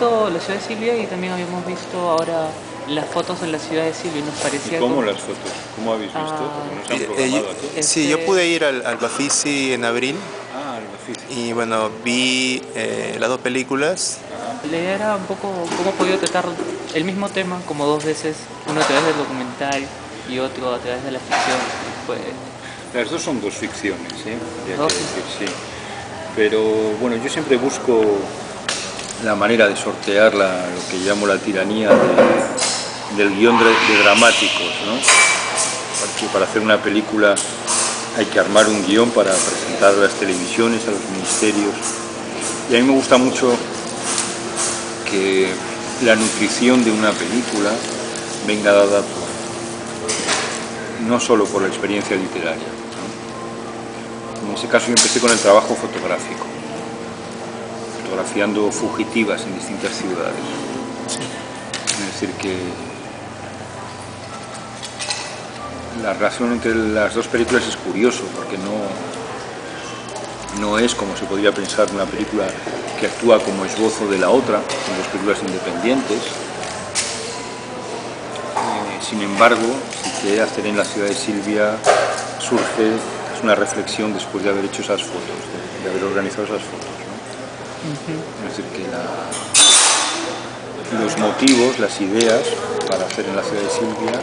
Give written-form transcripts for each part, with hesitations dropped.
visto la ciudad de Silvia y también habíamos visto ahora las fotos en la ciudad de Silvia y nos parecía ¿Y cómo como... las fotos? ¿Cómo habéis visto? Porque no se han programado aquí. Sí, yo pude ir al Bafisi en abril Ah, el Bafisi. y bueno, vi las dos películas. La idea era un poco cómo he podido tratar el mismo tema como dos veces, uno a través del documental y otro a través de la ficción. Pues, Las dos son dos ficciones, ¿eh? Habría Dos. que decir, sí. Pero bueno, yo siempre busco la manera de sortear lo que llamo la tiranía del guión de dramáticos, ¿no? Porque para hacer una película hay que armar un guión para presentar a las televisiones, a los ministerios. Y a mí me gusta mucho que la nutrición de una película venga dada no solo por la experiencia literaria, ¿no? En ese caso yo empecé con el trabajo fotográfico, fotografiando fugitivas en distintas ciudades. Sí. Es decir que la relación entre las dos películas es curioso, porque no es como se podría pensar una película que actúa como esbozo de la otra, son dos películas independientes. Sin embargo, si que hacer en la ciudad de Silvia surge, es una reflexión después de haber hecho esas fotos, de haber organizado esas fotos, ¿no? Es decir, que los motivos, las ideas para hacer en la ciudad de Silvia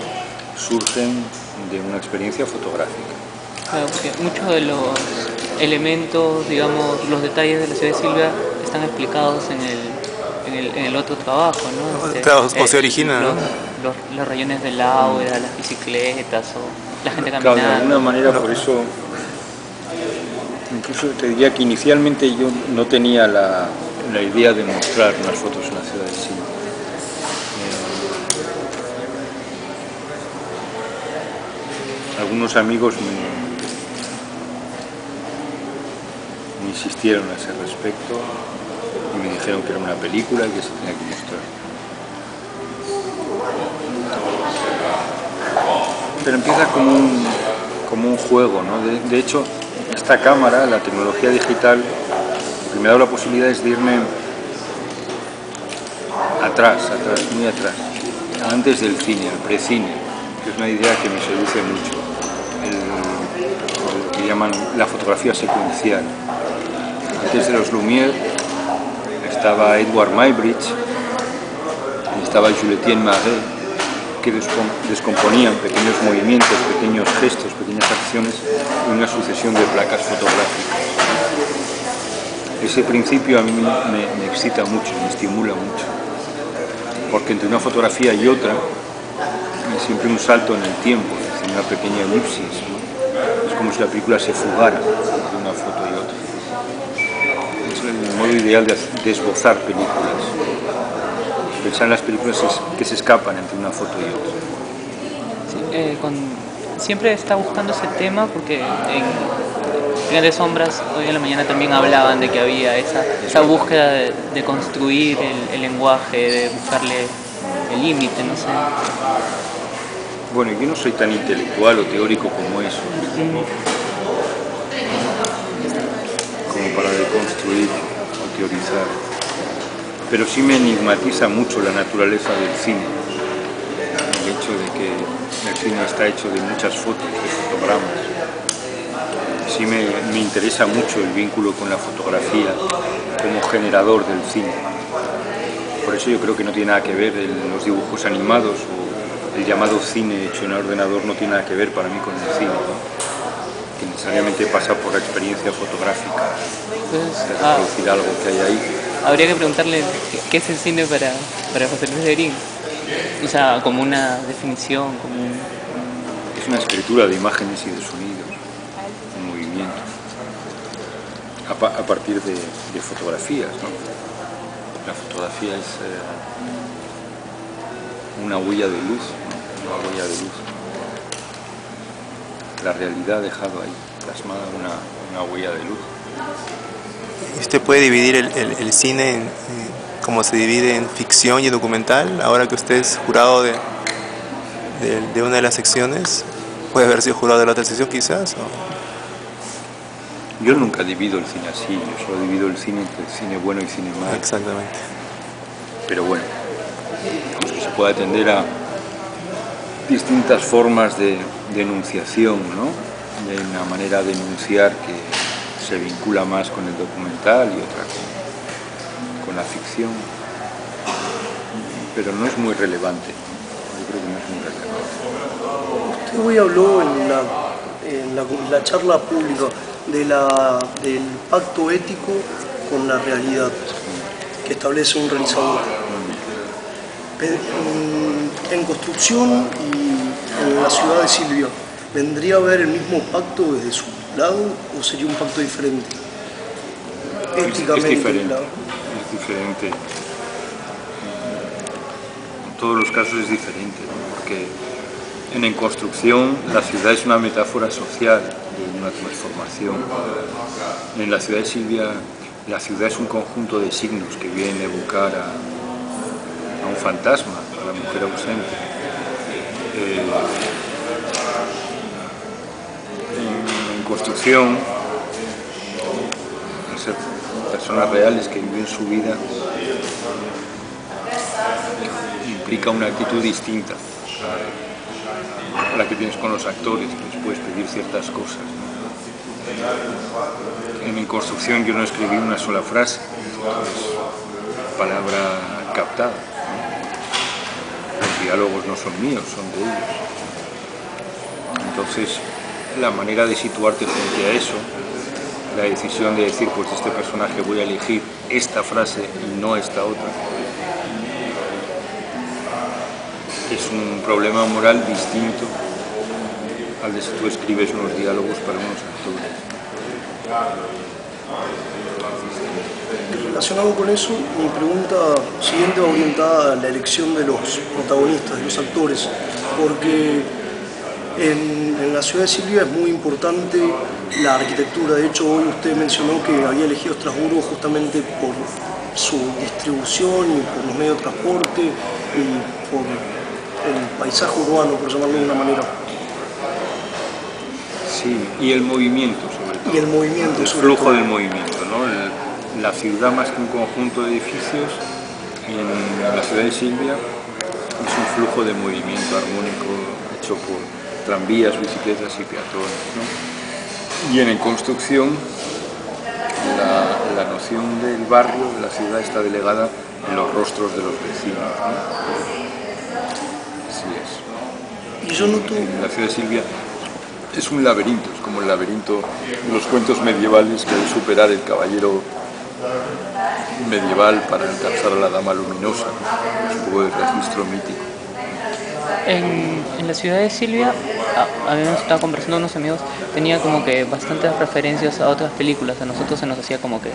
surgen de una experiencia fotográfica. claro, porque muchos de los elementos, digamos, los detalles de la ciudad de Silvia están explicados en el otro trabajo, ¿no? Claro, o se origina, ¿no? Los rayones del Áurea, las bicicletas o la gente Claro, de caminando. alguna manera, por eso, incluso te diría que inicialmente yo no tenía la idea de mostrar unas fotos en la ciudad de Silvia. Algunos amigos me insistieron a ese respecto y me dijeron que era una película y que se tenía que mostrar. Pero empieza como un juego, ¿no? De hecho, esta cámara, la tecnología digital, lo que me ha dado la posibilidad es de irme atrás, muy atrás, antes del cine, el precine, que es una idea que me seduce mucho, lo que llaman la fotografía secuencial. Antes de los Lumière estaba Edward Muybridge y estaba Jules-Étienne Marey, que descomponían pequeños movimientos, pequeños gestos, pequeñas acciones en una sucesión de placas fotográficas. Ese principio a mí me excita mucho, me estimula mucho, porque entre una fotografía y otra hay siempre un salto en el tiempo, es decir, una pequeña elipsis, ¿no? Es como si la película se fugara entre una foto y otra. Es el modo ideal de esbozar películas. Pensar en las películas que se escapan entre una foto y otra. Sí, siempre está buscando ese tema porque en Grandes Sombras hoy en la mañana también hablaban de que había esa búsqueda de construir el lenguaje, de buscarle el límite, no sé. Bueno, yo no soy tan intelectual o teórico como eso, como para deconstruir o teorizar. Pero sí me enigmatiza mucho la naturaleza del cine, el hecho de que el cine está hecho de muchas fotos, de fotogramas. Sí me interesa mucho el vínculo con la fotografía como generador del cine. Por eso yo creo que no tiene nada que ver los dibujos animados o el llamado cine hecho en el ordenador no tiene nada que ver para mí con el cine, ¿no? Que necesariamente pasa por la experiencia fotográfica, de reproducir algo que hay ahí. Habría que preguntarle qué es el cine para José Luis Debrín. O sea, como una definición, como Es una escritura de imágenes y de sonidos, en movimiento, a partir de fotografías, ¿no? La fotografía es una huella de luz, ¿no? Una huella de luz. La realidad ha dejado ahí plasmada una huella de luz. ¿Usted puede dividir el cine como se divide en ficción y documental? Ahora que usted es jurado de una de las secciones, ¿puede haber sido jurado de la otra sección quizás? Yo nunca divido el cine así, yo solo divido el cine entre cine bueno y cine malo. Exactamente. pero bueno, pues que se puede atender a distintas formas de enunciación, ¿no? De una manera de enunciar que se vincula más con el documental y otra con la ficción, pero no es muy relevante. Yo creo que no es muy relevante. Usted hoy habló en la charla pública del pacto ético con la realidad que establece un realizador. En Construcción y en La ciudad de Silvia, ¿vendría a haber el mismo pacto desde su lado o sería un pacto diferente? Éticamente, es diferente, claro. es diferente. En todos los casos es diferente, ¿no? Porque en Construcción la ciudad es una metáfora social de una transformación. En La ciudad de Silvia, la ciudad es un conjunto de signos que vienen a evocar a un fantasma, a la mujer ausente. En Construcción, al ser personas reales que viven su vida, implica una actitud distinta a la que tienes con los actores, que les puedes pedir ciertas cosas, ¿no? En Construcción yo no escribí una sola frase, es palabra captada, ¿no? Los diálogos no son míos, son de ellos. Entonces, la manera de situarte frente a eso, la decisión de decir, pues de este personaje voy a elegir esta frase y no esta otra, es un problema moral distinto al de si tú escribes unos diálogos para unos actores. Relacionado con eso, mi pregunta siguiente va orientada a la elección de los protagonistas, de los actores, porque en La ciudad de Silvia es muy importante la arquitectura. De hecho, hoy usted mencionó que había elegido Estrasburgo justamente por su distribución y por los medios de transporte y por el paisaje urbano, por llamarlo de una manera. Sí, y el movimiento sobre todo. Y el movimiento, el sobre flujo todo. del movimiento, ¿no? La ciudad más que un conjunto de edificios, en La ciudad de Silvia es un flujo de movimiento armónico hecho por tranvías, bicicletas y peatones, ¿no? Y en Construcción la noción del barrio, de la ciudad, está delegada en los rostros de los vecinos, ¿no? Así es. Y yo noto... En La ciudad de Silvia es un laberinto, es como el laberinto de los cuentos medievales que hay que superar el caballero medieval para alcanzar a la dama luminosa, ¿no? Es un poco de registro mítico. En La ciudad de Silvia, habíamos estado conversando con unos amigos, tenía como que bastantes referencias a otras películas. A nosotros se nos hacía como que...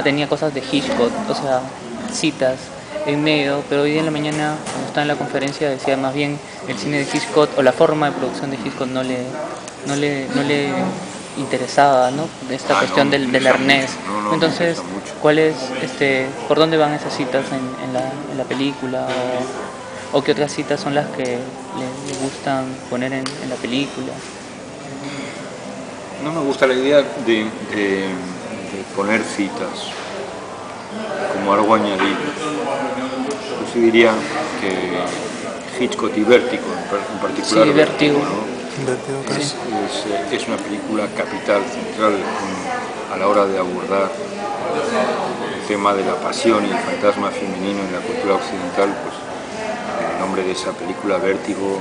tenía cosas de Hitchcock, o sea, citas en medio, pero hoy día en la mañana, cuando estaba en la conferencia, decía más bien el cine de Hitchcock o la forma de producción de Hitchcock no le interesaba, ¿no? Esta cuestión no, del arnés. no, Entonces, me interesa mucho. ¿cuál es, por dónde van esas citas en la película? ¿O qué otras citas son las que le gustan poner en la película? No me gusta la idea de poner citas como algo añadido. Yo sí diría que Hitchcock y Vértigo en particular, Sí, Vértigo. ¿no? Sí. Es una película capital, central a la hora de abordar el tema de la pasión y el fantasma femenino en la cultura occidental. Pues el nombre de esa película, Vértigo,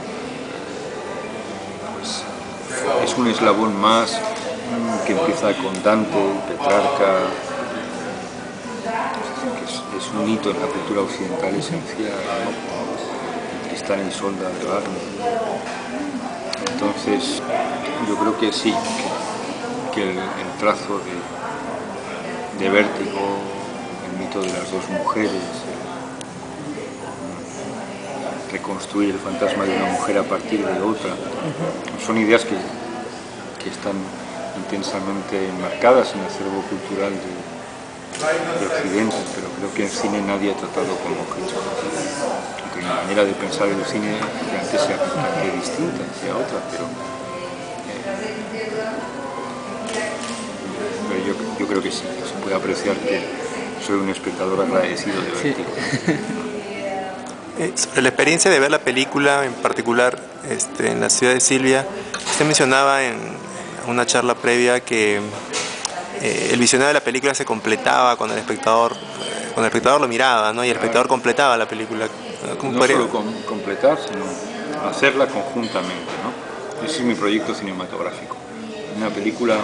pues, es un eslabón más que empieza con Dante, Petrarca, que es un hito en la cultura occidental esencial, ¿no? Tristán y Isolda de Wagner. Entonces, yo creo que sí, que el trazo de Vértigo, el mito de las dos mujeres, reconstruir el fantasma de una mujer a partir de otra, son ideas que están intensamente enmarcadas en el acervo cultural de Occidente, pero creo que en cine nadie ha tratado como Hitchcock. Aunque la manera de pensar el cine realmente sea bastante distinta hacia otra, pero yo creo que sí, que se puede apreciar que soy un espectador agradecido de Sí. Vértigo. Sobre la experiencia de ver la película, en particular en la ciudad de Silvia, usted mencionaba en una charla previa que el visionado de la película se completaba cuando el espectador lo miraba, ¿no? Y el espectador completaba la película. ¿Cómo No podría? solo completar, sino hacerla conjuntamente, ¿no? Ese es mi proyecto cinematográfico. Una película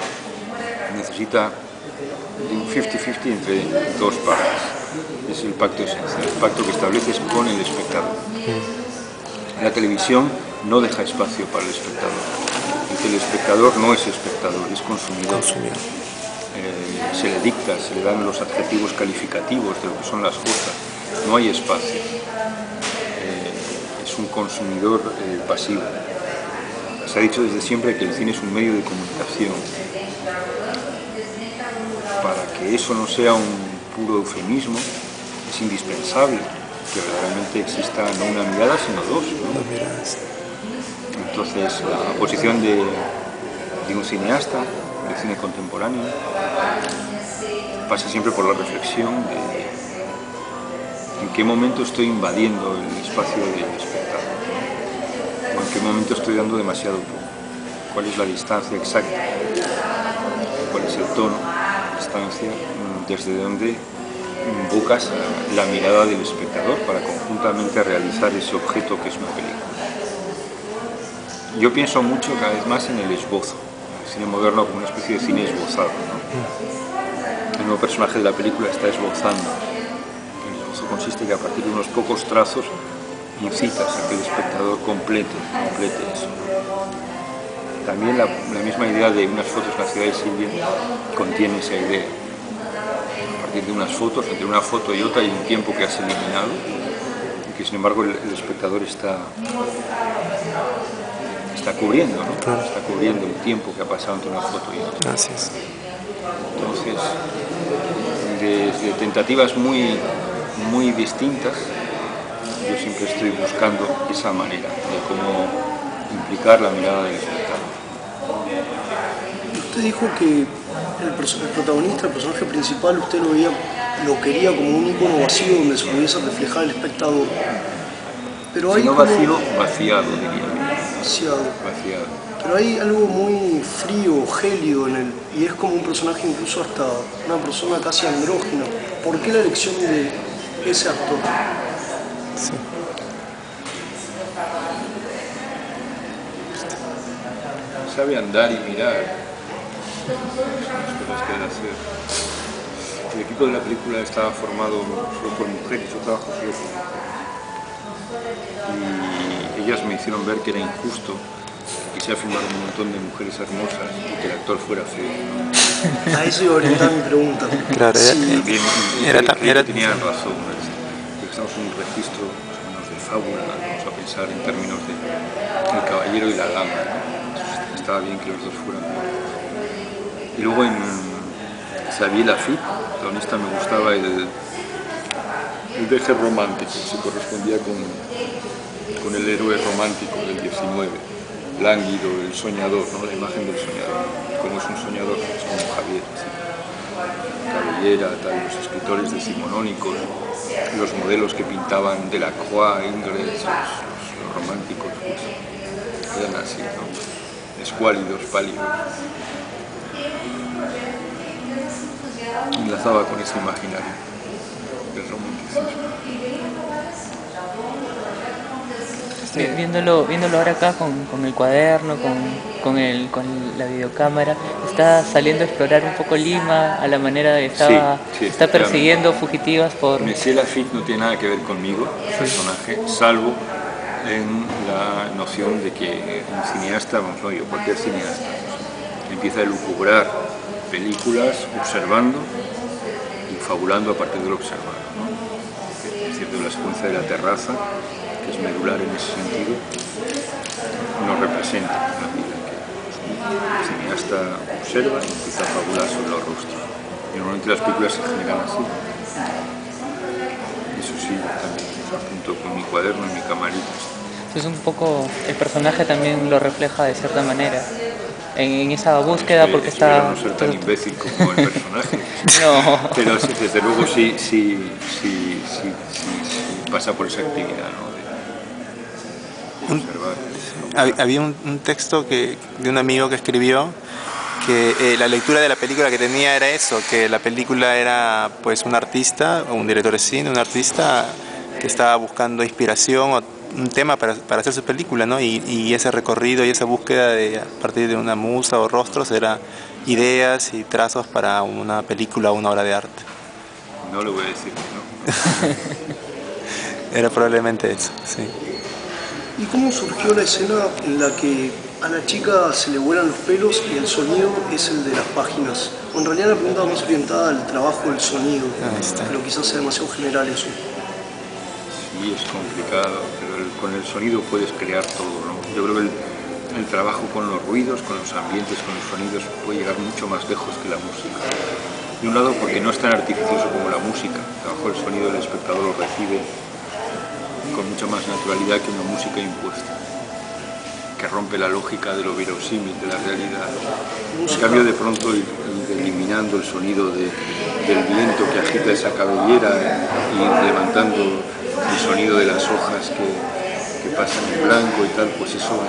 necesita de un 50-50 entre dos partes. Es el pacto esencial, el pacto que estableces con el espectador. La televisión no deja espacio para el espectador. El telespectador no es espectador, es consumidor. Se le dicta, se le dan los adjetivos calificativos de lo que son las cosas. No hay espacio. Es un consumidor pasivo. Se ha dicho desde siempre que el cine es un medio de comunicación. Para que eso no sea un puro eufemismo, es indispensable que realmente exista no una mirada, sino dos, ¿no? Dos miradas. Entonces, la posición de un cineasta, de cine contemporáneo, pasa siempre por la reflexión de en qué momento estoy invadiendo el espacio del espectador, o en qué momento estoy dando demasiado poco, cuál es la distancia exacta, cuál es el tono, la distancia, desde donde invocas la mirada del espectador para conjuntamente realizar ese objeto que es una película. Yo pienso mucho cada vez más en el esbozo, el cine moderno como una especie de cine esbozado, ¿no? El nuevo personaje de la película está esbozando. El esbozo consiste en que a partir de unos pocos trazos incitas a que el espectador complete eso. También la misma idea de unas fotos en la ciudad de Silvia contiene esa idea. A partir de unas fotos, entre una foto y otra hay un tiempo que has eliminado y que sin embargo el espectador está cubriendo, ¿no? Claro. Está cubriendo el tiempo que ha pasado entre una foto y otra. Gracias. Entonces, desde tentativas muy distintas, yo siempre estoy buscando esa manera de cómo implicar la mirada del espectador. Usted dijo que el protagonista, el personaje principal, usted lo quería como un icono vacío donde se pudiese reflejar el espectador. Pero Si hay no como vacío, vaciado, diría yo. Vaciado. Pero hay algo muy frío, gélido en él, y es como un personaje incluso hasta una persona casi andrógina. ¿Por qué la elección de ese actor? Sí. Sabe andar y mirar. Son las cosas que debe hacer. El equipo de la película estaba formado solo por mujeres, yo trabajo solo con mujeres. Y ellas me hicieron ver que era injusto que quisiera filmar un montón de mujeres hermosas y que el actor fuera feo, ¿no? A eso iba a orientar mi pregunta. Claro, Sí, Tenían razón. Porque estamos en un registro más o menos de fábula, vamos a pensar en términos de el caballero y la dama, ¿no? Estaba bien que los dos fueran guapos. Y luego en Xavier Lafitte, el protagonista, me gustaba el deje romántico, se correspondía con el héroe romántico del 19, lánguido, el soñador, ¿no? La imagen del soñador. Como es un soñador, es como Javier, así. Cabellera, tal, los escritores decimonónicos, los modelos que pintaban Delacroix, Ingres, los románticos, pues, eran así, ¿no? Escuálidos, pálidos. Enlazaba con ese imaginario del romanticismo. Viéndolo ahora acá con el cuaderno, con la videocámara, está saliendo a explorar un poco Lima a la manera de está persiguiendo fugitivas por... Monsieur Lafitte no tiene nada que ver conmigo, el personaje, salvo en la noción de que un cineasta, vamos, no yo, cualquier cineasta, empieza a lucubrar películas observando y fabulando a partir de lo observado, ¿no? Es decir, de la secuencia de la terraza, que es medular en ese sentido, nos representa la vida que el cineasta observa y empieza a fabular sobre los rostros. Y normalmente las películas se generan así. Eso sí, también apunto con mi cuaderno y mi camarita. Es un poco, el personaje también lo refleja de cierta manera en esa búsqueda, porque está... Espero no ser tan imbécil como el personaje, No. Pero sí, desde luego sí pasa por esa actividad, ¿no? De observar. Había un texto de un amigo que escribió que la lectura de la película que tenía era eso, que la película era pues un artista, o un director de cine, un artista que estaba buscando inspiración o un tema para hacer su película, ¿no? Y ese recorrido y esa búsqueda a partir de una musa o rostros era ideas y trazos para una película o una obra de arte. No le voy a decir que no. Era probablemente eso, sí. ¿Y cómo surgió la escena en la que a la chica se le vuelan los pelos y el sonido es el de las páginas? O en realidad la pregunta va más orientada al trabajo del sonido, pero quizás sea demasiado general eso. Sí, es complicado, pero con el sonido puedes crear todo, ¿no? Yo creo que el trabajo con los ruidos, con los ambientes, con los sonidos puede llegar mucho más lejos que la música. De un lado porque no es tan artificioso como la música, el trabajo del sonido el espectador lo recibe con mucha más naturalidad que una música impuesta, que rompe la lógica de lo verosímil, de la realidad. En cambio, de pronto, eliminando el sonido del viento que agita esa cabellera y levantando el sonido de las hojas que pasan en blanco y tal, pues eso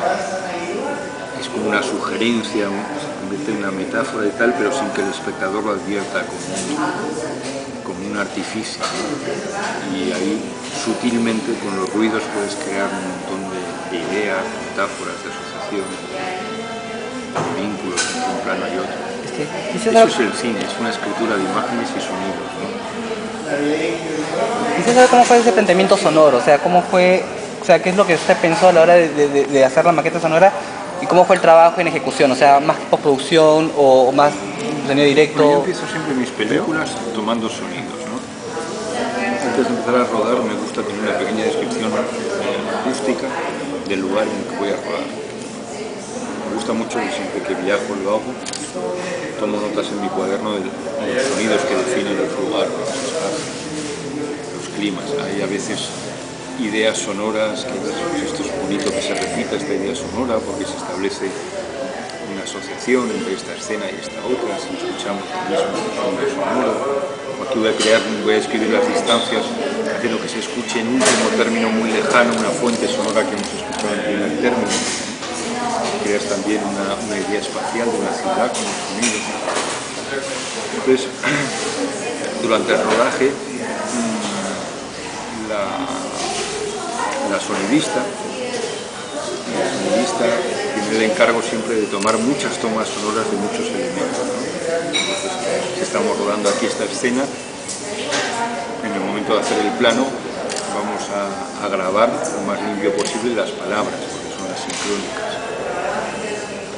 es como una sugerencia, se convierte en una metáfora y tal, pero sin que el espectador lo advierta como un artificio, ¿no? Y ahí sutilmente con los ruidos puedes crear un montón de ideas, de metáforas, de asociaciones, de vínculos entre un plano y otro. Eso es el cine, es una escritura de imágenes y sonidos, ¿no? Quisiera saber cómo fue ese planteamiento sonoro, o sea, cómo fue, o sea, qué es lo que usted pensó a la hora de hacer la maqueta sonora y cómo fue el trabajo en ejecución, o sea, más postproducción o más sonido directo. Bueno, yo empiezo siempre mis películas tomando sonidos, ¿no? Antes de empezar a rodar me gusta tener una pequeña descripción acústica del lugar en el que voy a rodar. Me gusta mucho que siempre que viajo lo hago, tomo notas en mi cuaderno de los sonidos que definen el lugar, los espacios, los climas. Hay a veces ideas sonoras que pues, esto es bonito que se repita esta idea sonora porque se establece una asociación entre esta escena y esta otra, si escuchamos el mismo sonido sonoro. Aquí voy a escribir las distancias haciendo que se escuche en último término muy lejano una fuente sonora que hemos escuchado en primer término. Creas también una idea espacial de una ciudad con los sonidos. Entonces, durante el rodaje, la sonidista tiene el encargo siempre de tomar muchas tomas sonoras de muchos elementos, ¿no? Entonces, si estamos rodando aquí esta escena, en el momento de hacer el plano vamos a grabar lo más limpio posible las palabras, porque son asincrónicas.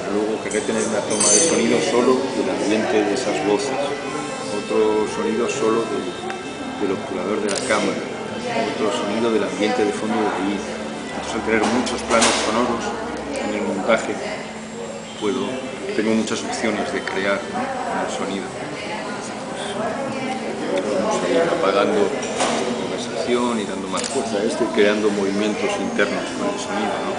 Luego querré tener una toma de sonido solo del ambiente de esas voces, otro sonido solo del obturador de la cámara, otro sonido del ambiente de fondo de ahí. Entonces, al tener muchos planos sonoros en el montaje, tengo muchas opciones de crear, ¿no? El sonido. Pues, vamos a ir apagando la conversación y dando más fuerza a esto y creando movimientos internos con el sonido, ¿no?